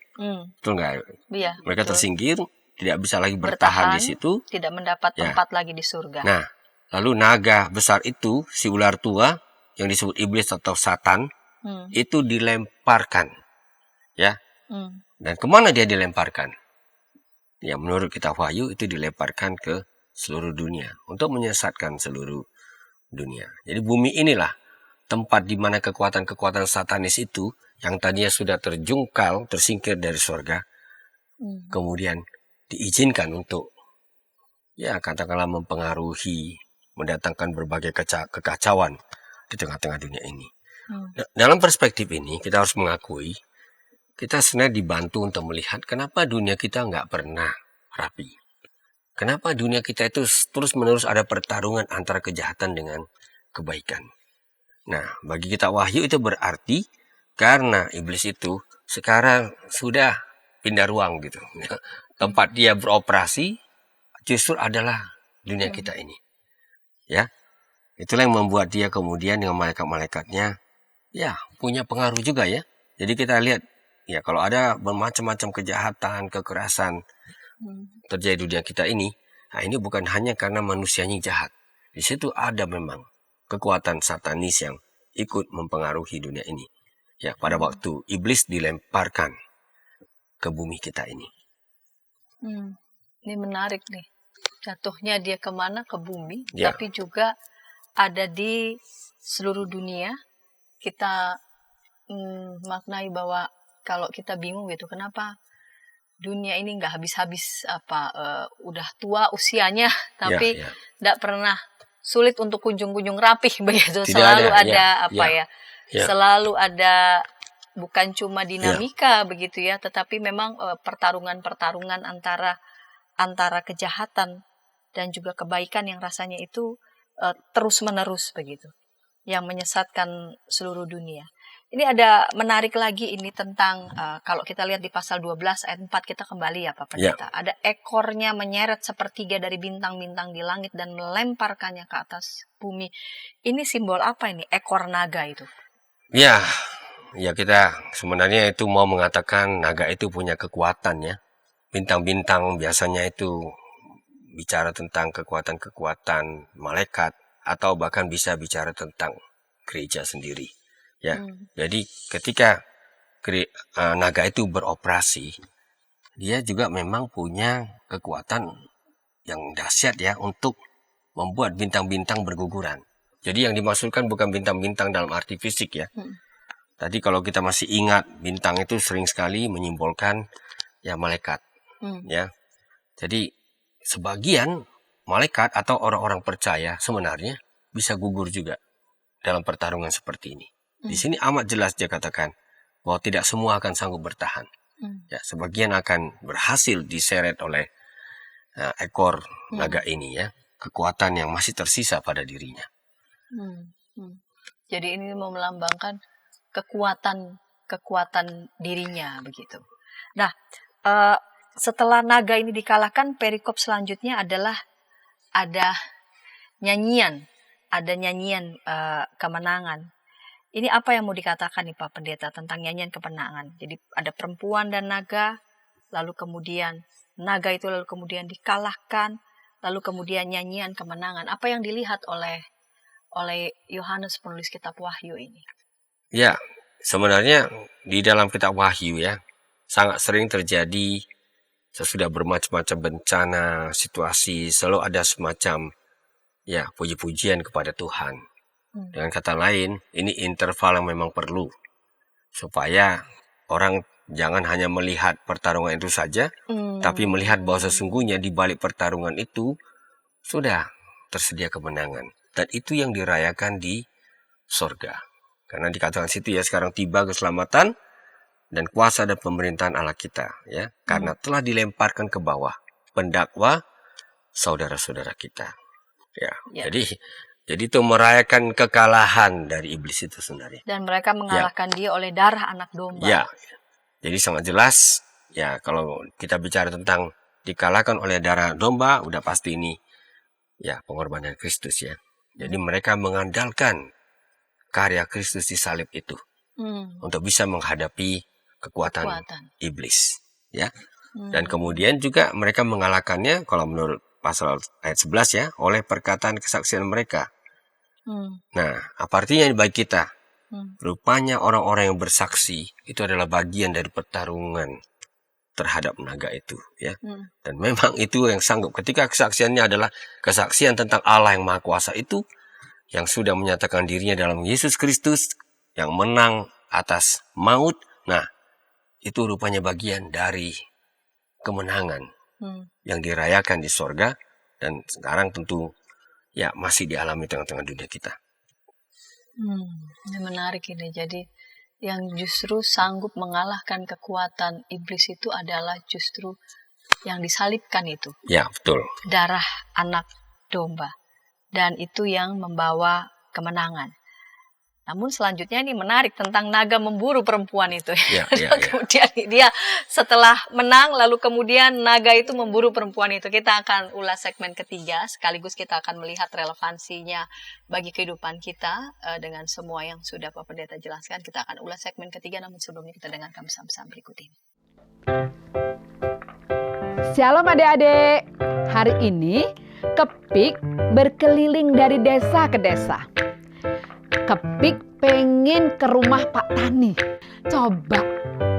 Betul nggak? Iya. Mereka tersingkir, tidak bisa lagi bertahan di situ, tidak mendapat tempat lagi di surga. Nah, lalu naga besar itu, si ular tua yang disebut iblis atau Satan itu dilemparkan, ya. Dan kemana dia dilemparkan? Ya, menurut kitab Wahyu itu dilemparkan ke seluruh dunia untuk menyesatkan seluruh dunia. Jadi bumi inilah tempat di mana kekuatan-kekuatan satanis itu yang tadinya sudah terjungkal, tersingkir dari surga, kemudian diizinkan untuk, ya katakanlah mempengaruhi, mendatangkan berbagai kekacauan di tengah-tengah dunia ini. Dalam perspektif ini kita harus mengakui kita sebenarnya dibantu untuk melihat kenapa dunia kita nggak pernah rapi. Kenapa dunia kita itu terus-menerus ada pertarungan antara kejahatan dengan kebaikan. Nah, bagi kita Wahyu itu berarti karena iblis itu sekarang sudah pindah ruang gitu. Tempat dia beroperasi justru adalah dunia kita ini. Ya, itulah yang membuat dia kemudian dengan malaikat-malaikatnya ya punya pengaruh juga ya. Jadi kita lihat ya kalau ada bermacam-macam kejahatan, kekerasan terjadi di dunia kita ini, nah ini bukan hanya karena manusianya jahat. Di situ ada memang kekuatan satanis yang ikut mempengaruhi dunia ini. Ya, pada waktu iblis dilemparkan ke bumi kita ini. Ini menarik nih. Jatuhnya dia kemana? Ke bumi, Ya. tapi juga ada di seluruh dunia. Kita maknai bahwa kalau kita bingung gitu, kenapa dunia ini nggak habis-habis udah tua usianya, tapi nggak pernah sulit untuk kunjung-kunjung rapih begitu. Tidak Selalu ada, ada selalu ada, bukan cuma dinamika begitu ya, tetapi memang pertarungan-pertarungan antara kejahatan dan juga kebaikan yang rasanya itu terus-menerus begitu, yang menyesatkan seluruh dunia. Ini ada menarik lagi ini tentang kalau kita lihat di pasal 12 ayat 4 kita kembali ya Pak Pendeta. Ada ekornya menyeret sepertiga dari bintang-bintang di langit dan melemparkannya ke atas bumi. Ini simbol apa ini? Ekor naga itu. Ya kita sebenarnya itu mau mengatakan naga itu punya kekuatan ya. Bintang-bintang biasanya itu bicara tentang kekuatan-kekuatan malaikat atau bahkan bisa bicara tentang gereja sendiri. Ya, jadi ketika naga itu beroperasi, dia juga memang punya kekuatan yang dahsyat ya untuk membuat bintang-bintang berguguran. Jadi yang dimaksudkan bukan bintang-bintang dalam arti fisik ya. Tadi kalau kita masih ingat, bintang itu sering sekali menyimbolkan ya malaikat. Ya, jadi sebagian malaikat atau orang-orang percaya sebenarnya bisa gugur juga dalam pertarungan seperti ini. Di sini amat jelas dia katakan bahwa tidak semua akan sanggup bertahan. Ya, sebagian akan berhasil diseret oleh ekor naga ini ya, kekuatan yang masih tersisa pada dirinya. Jadi ini mau melambangkan kekuatan dirinya begitu. Nah, setelah naga ini dikalahkan, perikop selanjutnya adalah ada nyanyian kemenangan. Ini apa yang mau dikatakan nih Pak Pendeta tentang nyanyian kemenangan? Jadi ada perempuan dan naga, lalu kemudian naga itu lalu kemudian dikalahkan, lalu kemudian nyanyian kemenangan. Apa yang dilihat oleh Yohanes penulis kitab Wahyu ini? Ya, sebenarnya di dalam kitab Wahyu ya, sangat sering terjadi sesudah bermacam-macam bencana, situasi, selalu ada semacam ya puji-pujian kepada Tuhan. Dengan kata lain, ini interval yang memang perlu supaya orang jangan hanya melihat pertarungan itu saja, tapi melihat bahwa sesungguhnya di balik pertarungan itu sudah tersedia kemenangan. Dan itu yang dirayakan di sorga. Karena dikatakan situ ya, sekarang tiba keselamatan dan kuasa dan pemerintahan Allah kita ya, karena telah dilemparkan ke bawah pendakwa saudara-saudara kita. Ya. Jadi itu merayakan kekalahan dari iblis itu sebenarnya. Dan mereka mengalahkan dia oleh darah anak domba. Ya. Jadi sangat jelas ya, kalau kita bicara tentang dikalahkan oleh darah domba, udah pasti ini ya pengorbanan Kristus ya. Jadi mereka mengandalkan karya Kristus di salib itu untuk bisa menghadapi kekuatan iblis ya. Dan kemudian juga mereka mengalahkannya kalau menurut pasal ayat 11 ya, oleh perkataan kesaksian mereka. Nah, apa artinya bagi kita? Rupanya orang-orang yang bersaksi itu adalah bagian dari pertarungan terhadap naga itu, ya. Dan memang itu yang sanggup. Ketika kesaksiannya adalah kesaksian tentang Allah yang Maha Kuasa itu, yang sudah menyatakan dirinya dalam Yesus Kristus, yang menang atas maut. Nah, itu rupanya bagian dari kemenangan yang dirayakan di sorga, dan sekarang tentu ya masih dialami tengah-tengah dunia kita. Ini menarik ini. Jadi yang justru sanggup mengalahkan kekuatan iblis itu adalah justru yang disalibkan itu. Ya, betul. Darah anak domba. Dan itu yang membawa kemenangan. Namun selanjutnya ini menarik tentang naga memburu perempuan itu. Ya. Kemudian dia setelah menang, lalu kemudian naga itu memburu perempuan itu. Kita akan ulas segmen ketiga, sekaligus kita akan melihat relevansinya bagi kehidupan kita dengan semua yang sudah Pak Pendeta jelaskan. Kita akan ulas segmen ketiga, namun sebelumnya kita dengarkan pesan-pesan berikut ini. Shalom adik-adik. Hari ini Kepik berkeliling dari desa ke desa. Kepik pengen ke rumah Pak Tani. Coba,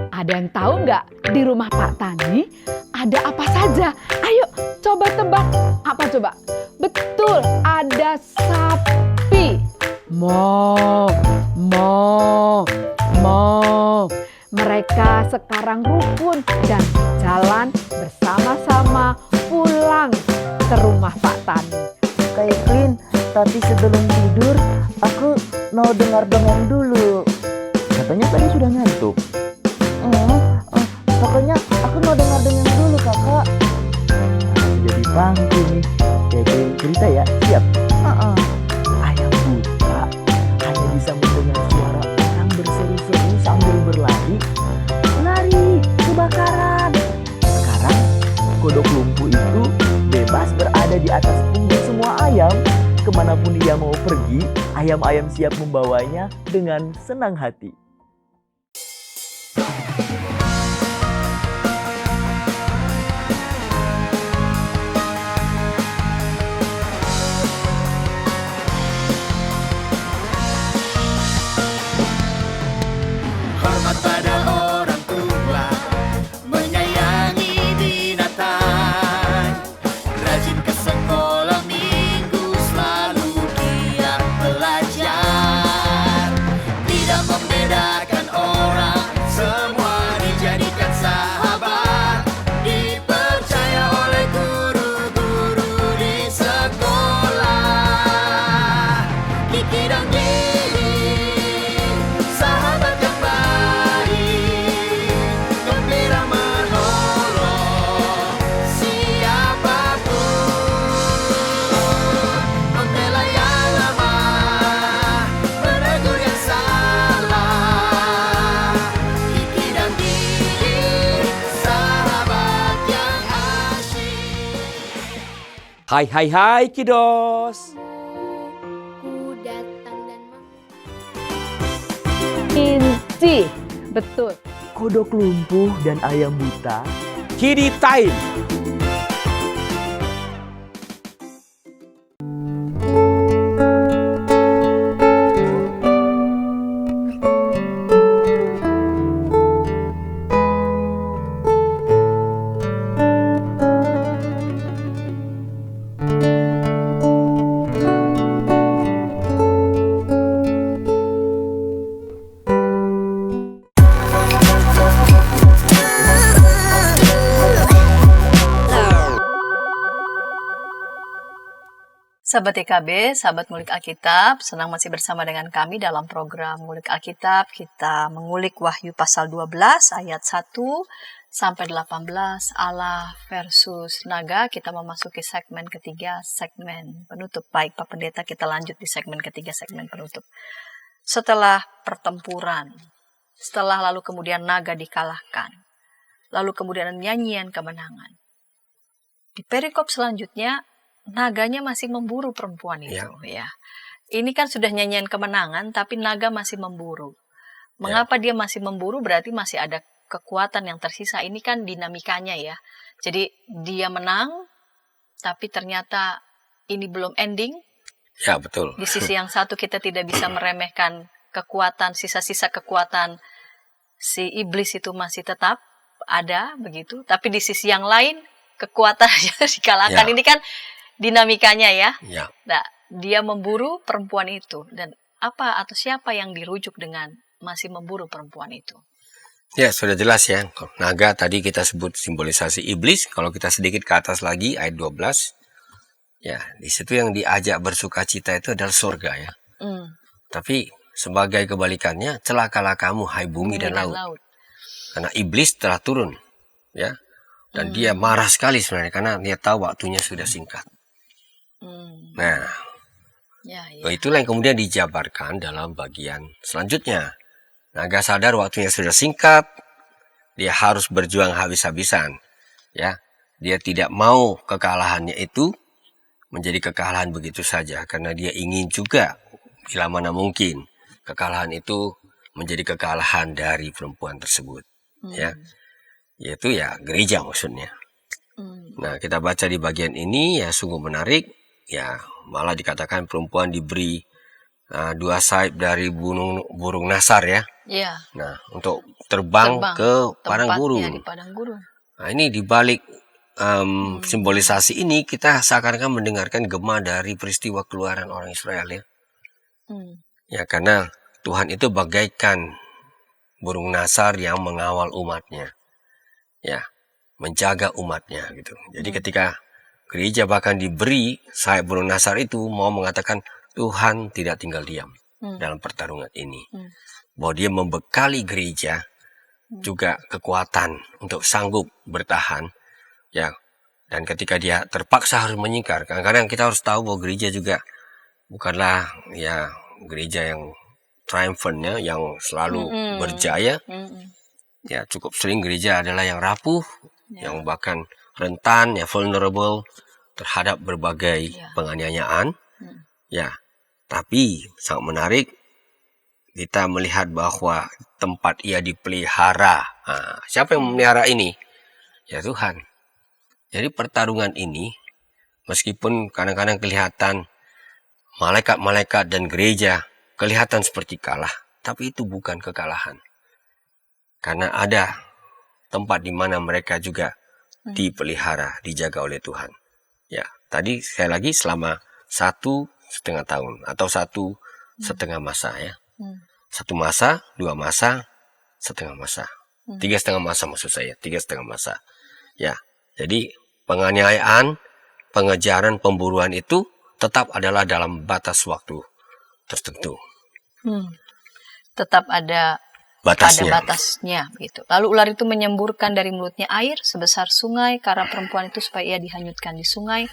ada yang tahu nggak di rumah Pak Tani ada apa saja? Ayo, coba tebak. Apa coba? Betul, ada sapi. Mo. Mereka sekarang rukun dan jalan bersama-sama pulang ke rumah Pak Tani. Kak Evelyn, tapi sebelum tidur aku mau dengar dongeng dulu. Katanya tadi sudah ngantuk. Pokoknya aku mau dengar dongeng dulu, Kakak. Jadi pangku nih. Jadi cerita ya, siap? Ayam buta hanya bisa mendengar suara orang berseru-seru sambil berlari. Lari, kebakaran. Sekarang kodok lumpuh itu bebas berada di atas punggung semua ayam. Kemanapun ia mau pergi, ayam-ayam siap membawanya dengan senang hati. Hormat pada orang tua, menyayangi binatang, rajin ke sekolah minggu, selalu giat belajar, tidak membedakan orang, semua dijadikan sahabat, dipercaya oleh guru-guru di sekolah. Kiki dan Gigi, sahabat yang baik, gembira menolong siapapun, membela yang lemah, menegur yang salah. Kiki dan Gigi, sahabat yang asyik. Hai Kidos. Ku datang dan Inci, betul. Kodok lumpuh dan ayam buta Kidi Time. Sahabat EKB, sahabat ngulik Alkitab, senang masih bersama dengan kami dalam program Ngulik Alkitab. Kita mengulik Wahyu pasal 12 ayat 1 sampai 18, Allah versus naga. Kita memasuki segmen ketiga, segmen penutup. Baik Pak Pendeta, kita lanjut di segmen ketiga, segmen penutup. Setelah pertempuran, setelah lalu kemudian naga dikalahkan, lalu kemudian nyanyian kemenangan. Di perikop selanjutnya, naganya masih memburu perempuan itu. Ya. Ini kan sudah nyanyian kemenangan, tapi naga masih memburu. Mengapa dia masih memburu? Berarti masih ada kekuatan yang tersisa. Ini kan dinamikanya ya. Jadi dia menang, tapi ternyata ini belum ending. Ya, betul. Di sisi yang satu kita tidak bisa meremehkan kekuatan, sisa-sisa kekuatan si iblis itu masih tetap ada begitu. Tapi di sisi yang lain kekuatannya dikalahkan. Ya. Ini kan dinamikanya ya. Ya. Nah, dia memburu perempuan itu, dan apa atau siapa yang dirujuk dengan masih memburu perempuan itu? Ya, sudah jelas ya. Naga tadi kita sebut simbolisasi iblis. Kalau kita sedikit ke atas lagi, ayat 12. Ya, di situ yang diajak bersukacita itu adalah surga ya. Tapi sebagai kebalikannya, celakalah kamu, hai bumi dan laut. Karena iblis telah turun. Ya. Dan dia marah sekali sebenarnya, karena dia tahu waktunya sudah singkat. Nah, itulah yang kemudian dijabarkan dalam bagian selanjutnya. Naga sadar waktunya sudah singkat, dia harus berjuang habis-habisan. Ya, dia tidak mau kekalahannya itu menjadi kekalahan begitu saja, karena dia ingin juga bila mana mungkin kekalahan itu menjadi kekalahan dari perempuan tersebut. Ya, yaitu ya gereja maksudnya. Nah, kita baca di bagian ini ya sungguh menarik. Ya, malah dikatakan perempuan diberi 2 sayap dari burung nasar ya. Iya. Nah, untuk terbang ke padang gurun. Di padang gurun. Nah, ini dibalik simbolisasi ini kita seakan-akan mendengarkan gema dari peristiwa keluaran orang Israel ya. Ya, karena Tuhan itu bagaikan burung nasar yang mengawal umatnya. Ya, menjaga umatnya gitu. Jadi ketika gereja bahkan diberi sayap burung nasar itu mau mengatakan Tuhan tidak tinggal diam dalam pertarungan ini. Bahwa dia membekali gereja juga kekuatan untuk sanggup bertahan. Ya, dan ketika dia terpaksa harus menyingkar, kadang-kadang kita harus tahu bahwa gereja juga bukanlah ya gereja yang triumphant ya, yang selalu berjaya. Ya, cukup sering gereja adalah yang rapuh, yang bahkan rentan, ya vulnerable terhadap berbagai penganiayaan. Ya, tapi sangat menarik kita melihat bahwa tempat ia dipelihara. Nah, siapa yang memelihara ini? Ya Tuhan. Jadi pertarungan ini, meskipun kadang-kadang kelihatan malaikat-malaikat dan gereja kelihatan seperti kalah, tapi itu bukan kekalahan. Karena ada tempat di mana mereka juga dipelihara, dijaga oleh Tuhan. Ya, tadi sekali lagi selama 1,5 tahun atau 1,5 masa ya. 1 masa, 2 masa, 1,5 masa. 3,5 masa maksud saya, 3,5 masa. Ya, jadi penganiayaan, pengejaran, pemburuan itu tetap adalah dalam batas waktu tertentu. Tetap ada batasnya gitu. Lalu ular itu menyemburkan dari mulutnya air sebesar sungai ke arah perempuan itu supaya ia dihanyutkan di sungai.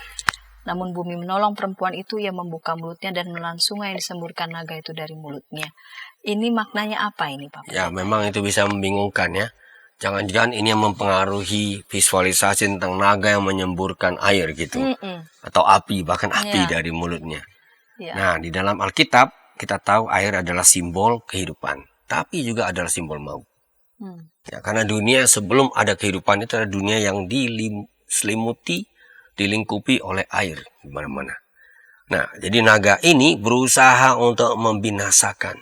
Namun bumi menolong perempuan itu, ia membuka mulutnya dan menelan sungai yang disemburkan naga itu dari mulutnya. Ini maknanya apa ini, Pak? Ya, memang itu bisa membingungkan ya. Jangan-jangan ini yang mempengaruhi visualisasi tentang naga yang menyemburkan air gitu. Atau api, bahkan api dari mulutnya. Nah, di dalam Alkitab kita tahu air adalah simbol kehidupan, tapi juga adalah simbol maut. Ya, karena dunia sebelum ada kehidupan itu adalah dunia yang diselimuti, dilingkupi oleh air di mana-mana. Nah, jadi naga ini berusaha untuk membinasakan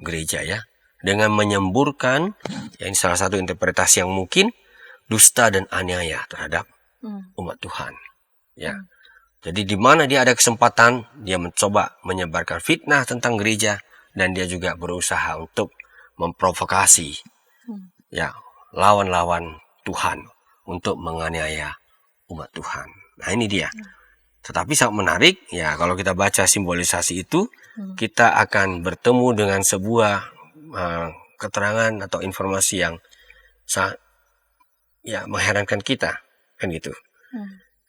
gereja ya, dengan menyemburkan, ya ini salah satu interpretasi yang mungkin, dusta dan aniaya terhadap umat Tuhan. Ya, jadi di mana dia ada kesempatan, dia mencoba menyebarkan fitnah tentang gereja, dan dia juga berusaha untuk memprovokasi ya lawan-lawan Tuhan untuk menganiaya umat Tuhan. Nah, ini dia. Tetapi sangat menarik ya, kalau kita baca simbolisasi itu, kita akan bertemu dengan sebuah keterangan atau informasi yang sangat ya mengherankan kita, kan gitu.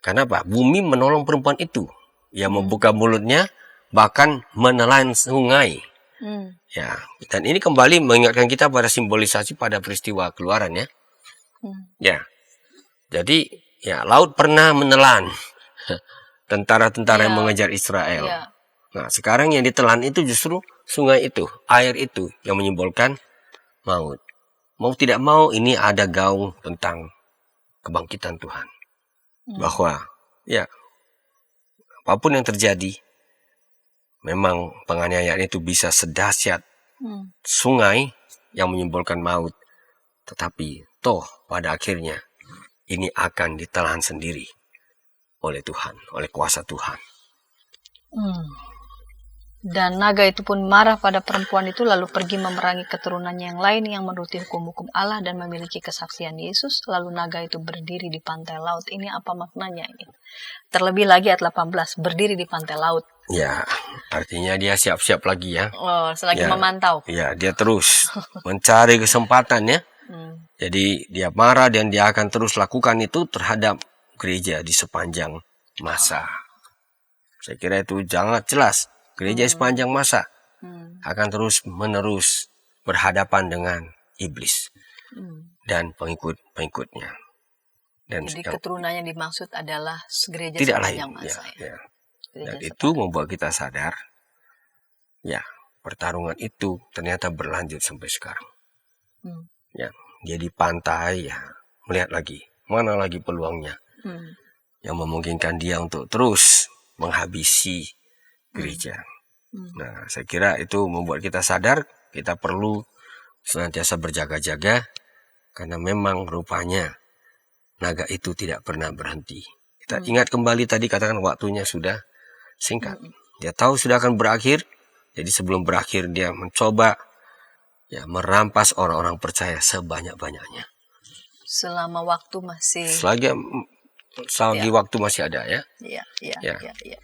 Karena apa? Bumi menolong perempuan itu. Ia membuka mulutnya, bahkan menelan sungai. Ya, dan ini kembali mengingatkan kita pada simbolisasi pada peristiwa keluaran ya. Ya. Jadi ya, laut pernah menelan tentara-tentara yang mengejar Israel. Nah, sekarang yang ditelan itu justru sungai itu, air itu yang menyimbolkan maut. Mau tidak mau ini ada gaung tentang kebangkitan Tuhan. Bahwa ya apapun yang terjadi, memang penganiayaan itu bisa sedahsyat sungai yang menyimbolkan maut. Tetapi toh pada akhirnya ini akan ditelan sendiri oleh Tuhan, oleh kuasa Tuhan. Dan naga itu pun marah pada perempuan itu, lalu pergi memerangi keturunannya yang lain yang menuruti hukum-hukum Allah dan memiliki kesaksian Yesus. Lalu naga itu berdiri di pantai laut. Ini apa maknanya ini? Terlebih lagi ayat 18, berdiri di pantai laut. Ya, artinya dia siap-siap lagi ya. Oh, selagi Ya. memantau. Ya, dia terus mencari kesempatan ya. Jadi dia marah dan dia akan terus lakukan itu terhadap gereja di sepanjang masa. Saya kira itu sangat jelas. Gereja sepanjang masa akan terus-menerus berhadapan dengan iblis dan pengikut-pengikutnya. Dan Jadi keturunannya dimaksud adalah gereja tidak lain. sepanjang masa. Ya. Gereja Dan itu membuat kita sadar, ya pertarungan itu ternyata berlanjut sampai sekarang. Ya, dia di pantai ya melihat lagi mana lagi peluangnya yang memungkinkan dia untuk terus menghabisi gereja. Nah, saya kira itu membuat kita sadar kita perlu senantiasa berjaga-jaga karena memang rupanya naga itu tidak pernah berhenti. Kita ingat kembali tadi katakan waktunya sudah singkat. Dia tahu sudah akan berakhir. Jadi sebelum berakhir dia mencoba ya merampas orang-orang percaya sebanyak-banyaknya. Selama waktu masih Selagi waktu masih ada ya. Iya.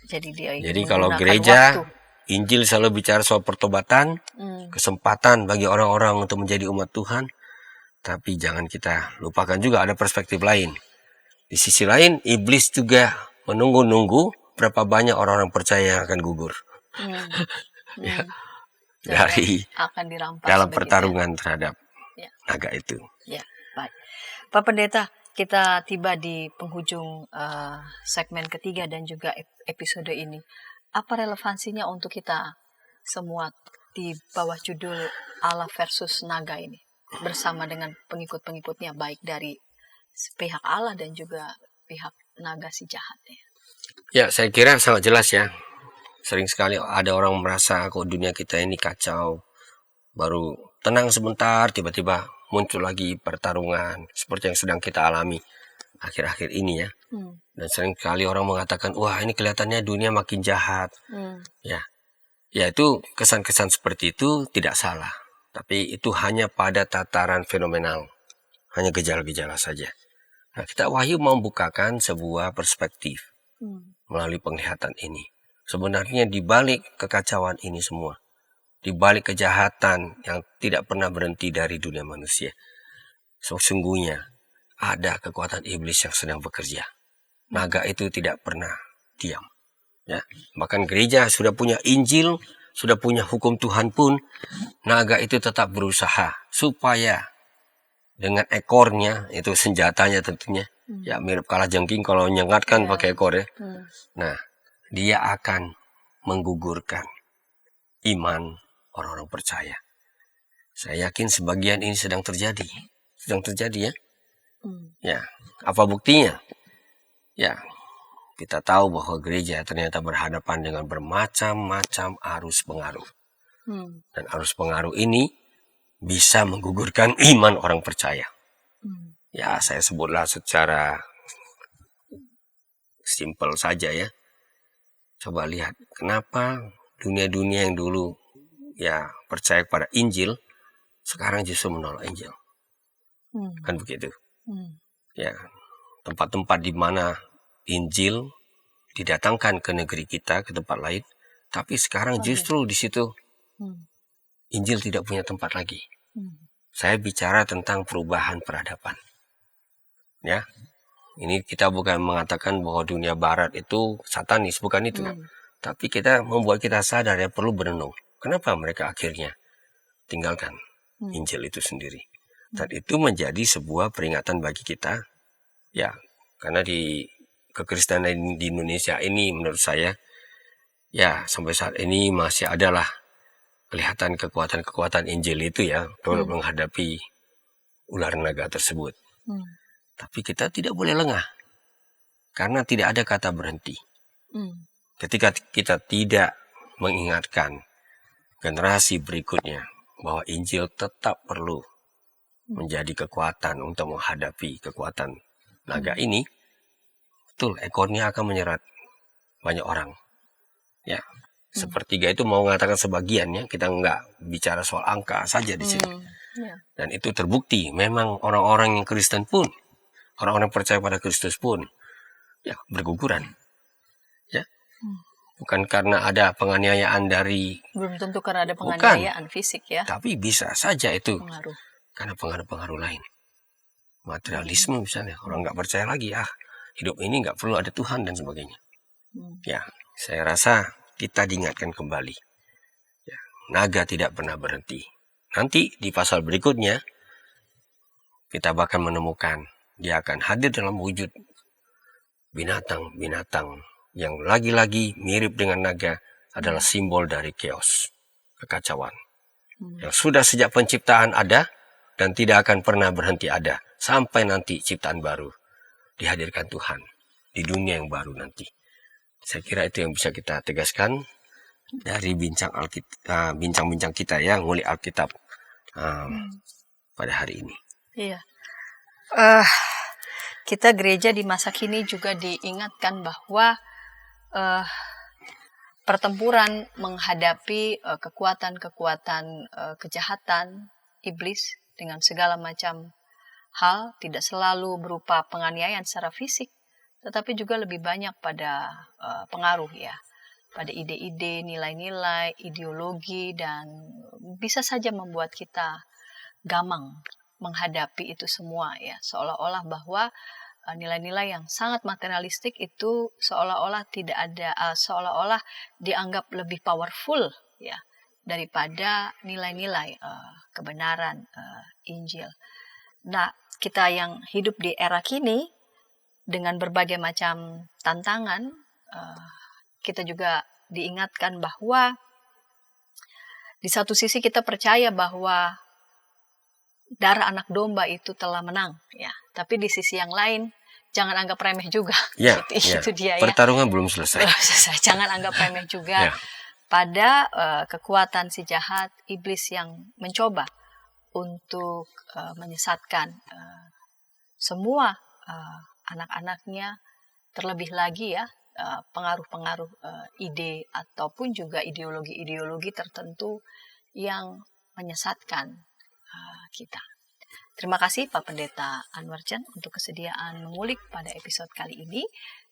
Jadi dia ingin Jadi kalau menggunakan gereja waktu. Injil selalu bicara soal pertobatan, kesempatan bagi orang-orang untuk menjadi umat Tuhan. Tapi jangan kita lupakan juga ada perspektif lain. Di sisi lain, iblis juga menunggu-nunggu berapa banyak orang-orang percaya yang akan gugur. Ya, dari akan dirampas dalam begitu pertarungan terhadap naga itu. Ya, baik. Pak Pendeta, kita tiba di penghujung segmen ketiga dan juga episode ini. Apa relevansinya untuk kita semua di bawah judul Allah versus naga ini? Bersama dengan pengikut-pengikutnya, baik dari pihak Allah dan juga pihak naga si jahat. Ya, saya kira sangat jelas ya. Sering sekali ada orang merasa kok dunia kita ini kacau. Baru tenang sebentar, tiba-tiba muncul lagi pertarungan. Seperti yang sedang kita alami akhir-akhir ini ya. Dan sering sekali orang mengatakan, wah ini kelihatannya dunia makin jahat. Ya itu kesan-kesan seperti itu tidak salah. Tapi itu hanya pada tataran fenomenal. Hanya gejala-gejala saja. Nah, kita Wahyu membukakan sebuah perspektif melalui penglihatan ini. Sebenarnya di balik kekacauan ini semua, di balik kejahatan yang tidak pernah berhenti dari dunia manusia, sesungguhnya ada kekuatan iblis yang sedang bekerja. Naga itu tidak pernah diam. Ya, bahkan gereja sudah punya Injil, sudah punya hukum Tuhan pun, naga itu tetap berusaha supaya dengan ekornya, itu senjatanya tentunya, ya mirip kalajengking kalau nyengatkan pakai ekor ya. Nah, dia akan menggugurkan iman orang-orang percaya. Saya yakin sebagian ini sedang terjadi ya. Ya, apa buktinya? Ya, kita tahu bahwa gereja ternyata berhadapan dengan bermacam-macam arus pengaruh. Dan arus pengaruh ini bisa menggugurkan iman orang percaya. Ya, saya sebutlah secara simpel saja ya. Coba lihat, kenapa dunia-dunia yang dulu ya percaya kepada Injil, sekarang justru menolak Injil. Kan begitu. Ya, tempat-tempat di mana Injil didatangkan ke negeri kita, ke tempat lain, tapi sekarang justru di situ Injil tidak punya tempat lagi. Saya bicara tentang perubahan peradaban. Ya, ini kita bukan mengatakan bahwa dunia barat itu satanis, bukan itu. Tapi kita membuat kita sadar ya perlu berenung. Kenapa mereka akhirnya tinggalkan Injil itu sendiri? Dan itu menjadi sebuah peringatan bagi kita. Ya, karena di kekristenan di Indonesia ini menurut saya ya sampai saat ini masih adalah kelihatan kekuatan-kekuatan Injil itu ya untuk menghadapi ular naga tersebut. Tapi kita tidak boleh lengah karena tidak ada kata berhenti. Ketika kita tidak mengingatkan generasi berikutnya bahwa Injil tetap perlu menjadi kekuatan untuk menghadapi kekuatan naga ini. Betul, ekornya akan menyerat banyak orang. Ya, sepertiga itu mau mengatakan sebagiannya, kita nggak bicara soal angka saja di sini. Dan itu terbukti, memang orang-orang yang Kristen pun, orang-orang percaya pada Kristus pun, ya berguguran. Ya, bukan karena ada penganiayaan dari, belum tentu karena ada penganiayaan fisik ya, tapi bisa saja itu pengaruh. karena pengaruh-pengaruh lain. Materialisme misalnya, orang nggak percaya lagi, hidup ini nggak perlu ada Tuhan dan sebagainya. Ya, saya rasa kita diingatkan kembali. Ya, naga tidak pernah berhenti. Nanti di pasal berikutnya, kita bahkan menemukan dia akan hadir dalam wujud binatang-binatang yang lagi-lagi mirip dengan naga adalah simbol dari chaos, kekacauan. Yang sudah sejak penciptaan ada dan tidak akan pernah berhenti ada sampai nanti ciptaan baru dihadirkan Tuhan di dunia yang baru nanti. Saya kira itu yang bisa kita tegaskan dari bincang-bincang kita yang ngulik Alkitab pada hari ini. Iya. Kita gereja di masa kini juga diingatkan bahwa pertempuran menghadapi kekuatan-kekuatan kejahatan iblis dengan segala macam hal tidak selalu berupa penganiayaan secara fisik, tetapi juga lebih banyak pada pengaruh ya, pada ide-ide, nilai-nilai, ideologi, dan bisa saja membuat kita gamang menghadapi itu semua ya, seolah-olah bahwa nilai-nilai yang sangat materialistik itu seolah-olah tidak ada, seolah-olah dianggap lebih powerful ya daripada nilai-nilai kebenaran Injil. Nah, kita yang hidup di era kini dengan berbagai macam tantangan, kita juga diingatkan bahwa di satu sisi kita percaya bahwa darah anak domba itu telah menang, ya. Tapi di sisi yang lain, jangan anggap remeh juga. Ya, itu dia ya. Pertarungan belum selesai. Jangan anggap remeh juga pada kekuatan si jahat iblis yang mencoba untuk menyesatkan semua anak-anaknya, terlebih lagi ya pengaruh-pengaruh ide ataupun juga ideologi-ideologi tertentu yang menyesatkan kita. Terima kasih Pak Pendeta Anwar Chen untuk kesediaan mengulik pada episode kali ini.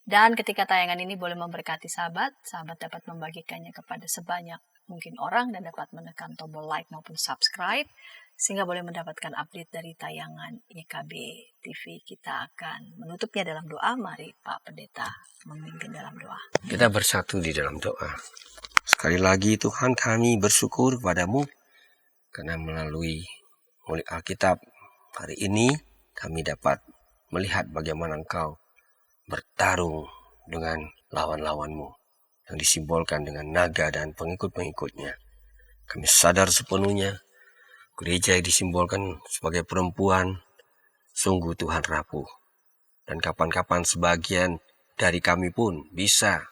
Dan ketika tayangan ini boleh memberkati sahabat dapat membagikannya kepada sebanyak mungkin orang dan dapat menekan tombol like maupun subscribe sehingga boleh mendapatkan update dari tayangan YKB TV. Kita akan menutupnya dalam doa. Mari Pak Pendeta memimpin dalam doa. Kita bersatu di dalam doa. Sekali lagi Tuhan, kami bersyukur kepadamu karena melalui ngulik Alkitab hari ini kami dapat melihat bagaimana Engkau bertarung dengan lawan-lawanmu yang disimbolkan dengan naga dan pengikut-pengikutnya. Kami sadar sepenuhnya gereja yang disimbolkan sebagai perempuan sungguh Tuhan rapuh. Dan kapan-kapan sebagian dari kami pun bisa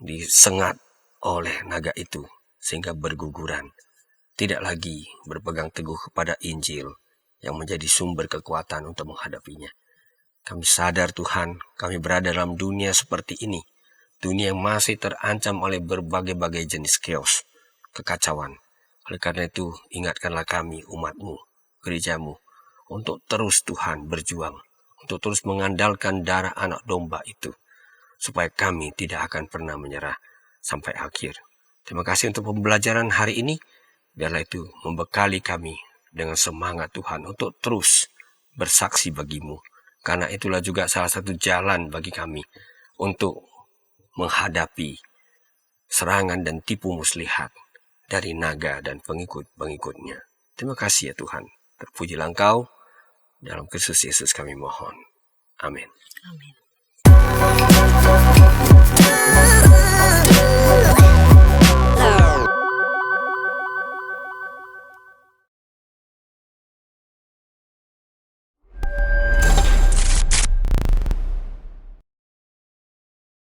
disengat oleh naga itu sehingga berguguran. Tidak lagi berpegang teguh kepada Injil yang menjadi sumber kekuatan untuk menghadapinya. Kami sadar Tuhan, kami berada dalam dunia seperti ini. Dunia yang masih terancam oleh berbagai-bagai jenis chaos, kekacauan. Oleh karena itu, ingatkanlah kami, umat-Mu, gereja-Mu, untuk terus Tuhan berjuang, untuk terus mengandalkan darah anak domba itu, supaya kami tidak akan pernah menyerah sampai akhir. Terima kasih untuk pembelajaran hari ini. Biarlah itu membekali kami dengan semangat Tuhan untuk terus bersaksi bagimu. Karena itulah juga salah satu jalan bagi kami untuk menghadapi serangan dan tipu muslihat dari naga dan pengikut-pengikutnya. Terima kasih ya Tuhan. Terpujilah Engkau. Dalam Kristus Yesus kami mohon. Amin. Amin.